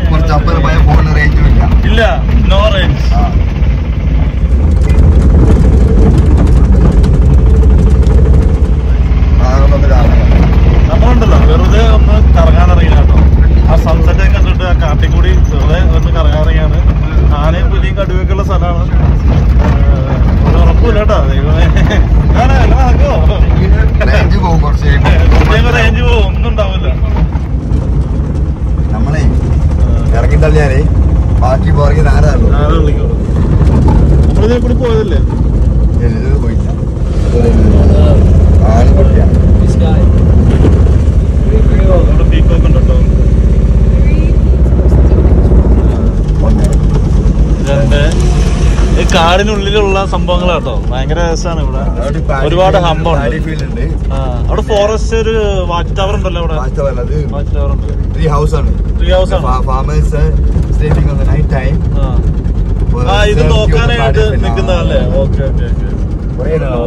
കുറച്ചപ്പുറം പോയ ഫോണിന് റേഞ്ചും ഇല്ല. No range. നമ്മളുണ്ടല്ലോ വെറുതെ ഒന്ന് കറങ്ങാനിറങ്ങിയ കേട്ടോ. ആ സൺസെറ്റ് ഒക്കെ കണ്ടിട്ട് ആ കാട്ടിക്കൂടി വെറുതെ ഒന്ന് കറങ്ങാനിറങ്ങിയാണ്. ആനയും പുലിയും കടുവൊക്കെയുള്ള സ്ഥലമാണ്. ഒരു ഉറപ്പില്ല കേട്ടോ. റേഞ്ച് പോകും, കുറച്ച് റേഞ്ച് പോകും, ഒന്നും ഉണ്ടാവില്ല. നമ്മളെ ഇറങ്ങി തള്ളിയാലേ ബാക്കി പുറകെ ആരാളൂ. നമ്മളിതേ കൂടി പോയതല്ലേ? പോയില്ല. ആണ് കുട്ടിയാണ്. പീക്കോക്ക് ഉണ്ട് കേട്ടോ. ഈ കാടിനുള്ളിലുള്ള സംഭവങ്ങളാട്ടോ. ഭയങ്കര രസമാണ് ഇവിടെ. ഒരുപാട് ഹമ്പുണ്ട്. അവിടെ ഫോറസ്റ്റ് ഒരു വാച്ച് ടവർ ഉണ്ടല്ലോ. അവിടെ വാച്ച് ടവർ ഉണ്ട്. ട്രീ ഹൗസ് ആണ്. Farmers staying on the night time. ഇത് നോക്കാനായിട്ട് നിൽക്കുന്നതല്ലേ? Okay okay okay.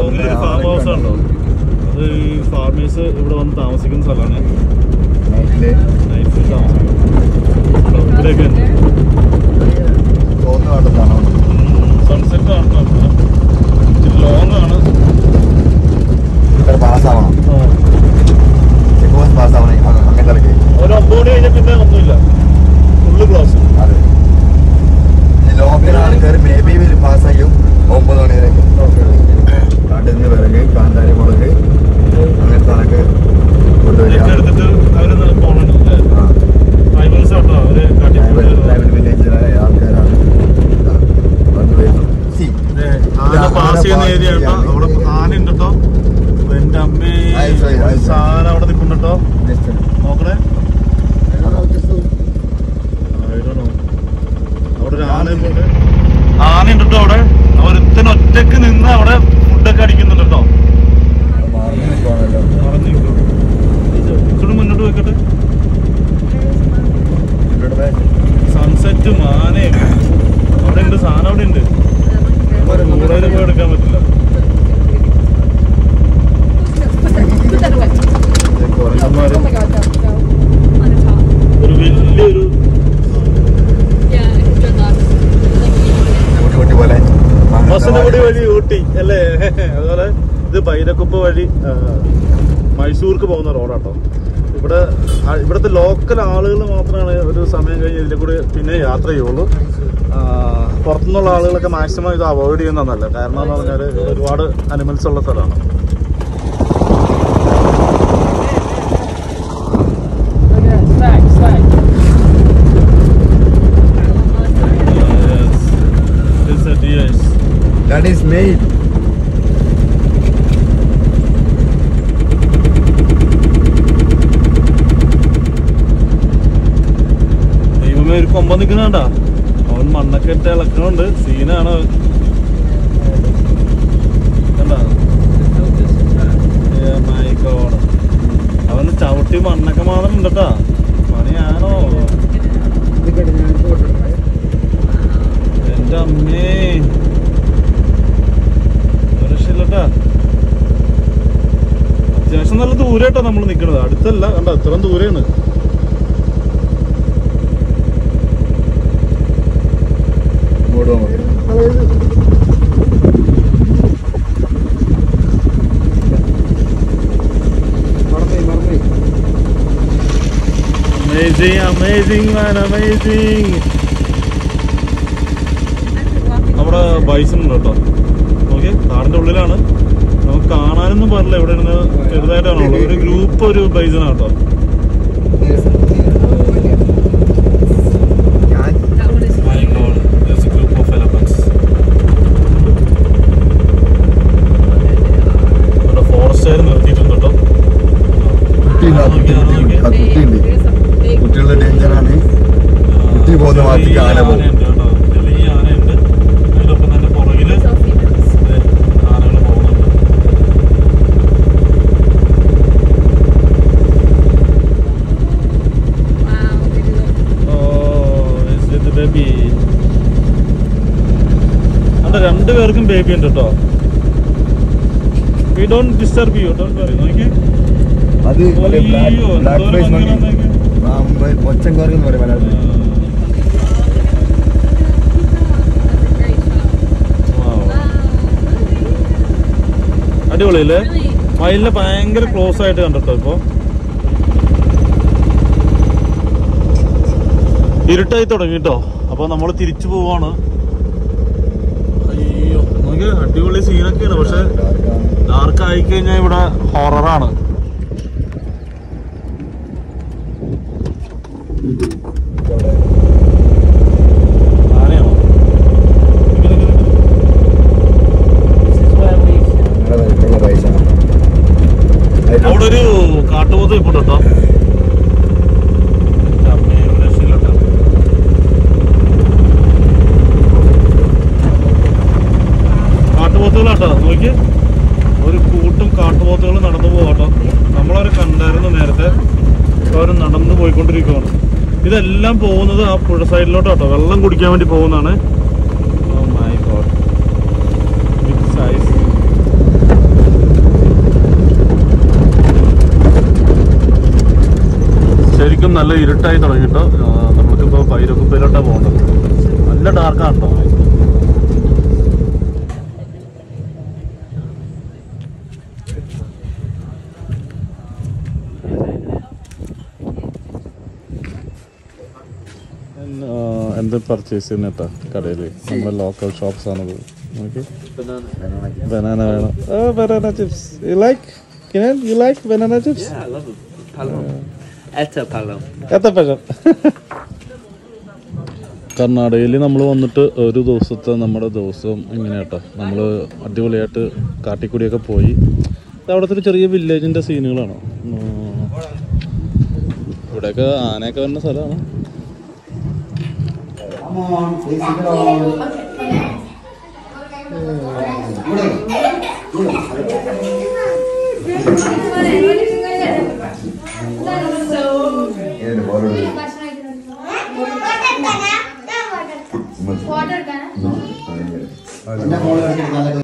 ഒരു ഫാം ഹൗസ് ഉണ്ടോ? അത് ഈ ഫാർമേഴ്സ് ഇവിടെ വന്ന് താമസിക്കുന്ന സ്ഥലമാണ്. നൈറ്റ് താമസിക്കും. ഇവിടെയൊക്കെ സൺസെറ്റ് കാണണം. ഇച്ചിരി ലോങ് ആണ്. ഒരു 9 മണി കഴിഞ്ഞാൽ പിന്നെ ഒന്നുമില്ല, ഫുള്ള് ക്ലോസ്. ലോക്കൽ ആൾക്കാർ മേ ബി പാസ്സായും 9 മണി വരെയൊക്കെ. കാട്ടിൽ നിന്ന് വിറക്, കാന്താരി മുളക് അങ്ങനത്തെ സാധനമൊക്കെ എടുത്തിട്ട് അവരൊന്ന് പോകണുണ്ട്. ട്രൈബൽസ് കേട്ടോ. അവര് ആൾക്കാരാണ്. ആന പാസ് ചെയ്യുന്ന ഏരിയ കേട്ടോ. അവിടെ ആന ഉണ്ട് കേട്ടോ. എന്റെ അമ്മേ, സാധനം അവിടെ നിൽക്കുന്നുണ്ടോ? നോക്കണേ. അവിടെ ഒരു ആനയുണ്ട്. ആനയുണ്ട് കേട്ടോ അവിടെ. ഒരുത്തന് ഒറ്റക്ക് നിന്ന് അവിടെ ഫുഡൊക്കെ അടിക്കുന്നുണ്ട് കേട്ടോ. ഇച്ചിരി മുന്നോട്ട് വെക്കട്ടെ. സൺസെറ്റും ആനയും അവിടെ ഉണ്ട്. സാധനം അവിടെ ഉണ്ട്. കൂടുതൽ പോയി എടുക്കാൻ പറ്റില്ല. ഒരു വലിയൊരു ബസ്സിന്റെ വഴി ഊട്ടി അല്ലേ? അതുപോലെ ഇത് ബൈരക്കുപ്പ വഴി മൈസൂർക്ക് പോകുന്ന റോഡാട്ടോ. ഇവിടുത്തെ ലോക്കൽ ആളുകൾ മാത്രമാണ് ഒരു സമയം കഴിഞ്ഞ് ഇതിലെ കൂടി പിന്നെ യാത്ര ചെയ്യുള്ളൂ. പുറത്തുനിന്നുള്ള ആളുകളൊക്കെ മാക്സിമം ഇത് അവോയ്ഡ് ചെയ്യുന്നതല്ല. കാരണം എന്ന് പറഞ്ഞാൽ ഒരുപാട് അനിമൽസ് ഉള്ള സ്ഥലമാണ്. That is made. ദൈവമേ, ഒരു കൊമ്പ നിൽക്കുന്നുണ്ടാ. അവൻ മണ്ണൊക്കെ ഇട്ട് ഇളക്കണുണ്ട്. സീനാണ്. അവന് ചവിട്ടി മണ്ണൊക്കെ മാത്രം ഉണ്ട് കേട്ടാ. പണിയാണോ എന്റെ അമ്മേ? രക്ഷയില്ലട്ടാ. അത്യാവശ്യം നല്ല ദൂരേട്ടാ നമ്മൾ നിക്കണത്. അടുത്തല്ല കണ്ടോ, ഇത്രയും ദൂരെയാണ്. Amazing, amazing man, amazing. അവിടെ ബൈസൺ ഉണ്ട് കേട്ടോ. ഓക്കെ, കാടിന്റെ ഉള്ളിലാണ്. നമുക്ക് കാണാനൊന്നും പറഞ്ഞില്ല. ഇവിടെ ഇരുന്ന് ചെറുതായിട്ടാണുള്ളത്. ഒരു ഗ്രൂപ്പ്, ഒരു ബൈസൺ ആട്ടോ. ഫോറസ്റ്റുകാർ നിർത്തിയിട്ടുണ്ട് കേട്ടോ. കുട്ടികളുടെ ഡേഞ്ചറാണ്. കുട്ടി പോകുന്ന ഭാഗത്തേക്ക് ആന പോകും. ചെറിയ ആനയുണ്ട്. അതിനൊപ്പം തന്നെ പുറകില് ആനകൾ പോകുന്നുണ്ട്. ബേബി അവിടെ 2 പേർക്കും ബേബി ഉണ്ട് കേട്ടോ. We don't disturb you, don't worry. Okay? അത് ബ്ലാക്ക് ഫേസ് മങ്കി, ഒച്ചങ്കോറി എന്ന് പറയും മലയാളത്തിൽ. അടിപൊളിയല്ലേ? മയിലിനെ ഭയങ്കര ക്ലോസ് ആയിട്ട് കണ്ടിട്ടോ. ഇപ്പൊ ഇരുട്ടായി തുടങ്ങിട്ടോ. അപ്പൊ നമ്മള് തിരിച്ചു പോവാണ്. അയ്യോ നമുക്ക് അടിപൊളി സീനൊക്കെയാണ്, പക്ഷെ ഡാർക്ക് ആയി കഴിഞ്ഞാൽ ഇവിടെ ഹൊററാണ്. ആനയാണോ? അവിടെ ഒരു കാട്ടുപോത്ത് ഇപ്പൊ കേട്ടോ. കാട്ടുപോത്തുകളാട്ടോ, നോക്കി ഒരു കൂട്ടം കാട്ടുപോത്തുകൾ നടന്നു പോവാട്ടോ. നമ്മളവരെ കണ്ടായിരുന്നു നേരത്തെ. അവർ നടന്നു പോയിക്കൊണ്ടിരിക്കുകയാണ്. ഇതെല്ലാം പോകുന്നത് ആ പുഴ സൈഡിലോട്ടോ, വെള്ളം കുടിക്കാൻ വേണ്ടി പോകുന്നതാണ്. Oh my god, big size. ശരിക്കും നല്ല ഇരുട്ടായി തുടങ്ങിട്ടോ. നമ്മൾക്കിപ്പോൾ പൈരക്കുപ്പയിലോട്ടാണ് പോകേണ്ടത്. നല്ല ഡാർക്കാണ് കേട്ടോ. എന്ത് പർച്ചേസ് ചെയ്യുന്നേട്ടാ കടയിൽ? നമ്മുടെ ലോക്കൽ ഷോപ്സ് ആണത്. നോക്കി, ബനാന വേണം. Banana chips you like? Kiran, you like banana chips? Yeah, I love it. Palom. Etapalom. കർണാടകയിൽ നമ്മൾ വന്നിട്ട് ഒരു ദിവസത്തെ നമ്മുടെ ദിവസം ഇങ്ങനെയാട്ടോ. നമ്മൾ അടിപൊളിയായിട്ട് കാട്ടിക്കൂടിയൊക്കെ പോയി. അവിടുത്തെ ഒരു ചെറിയ വില്ലേജിൻ്റെ സീനുകളാണ്. ഇവിടെയൊക്കെ ആനയൊക്കെ വരുന്ന സ്ഥലമാണ്. water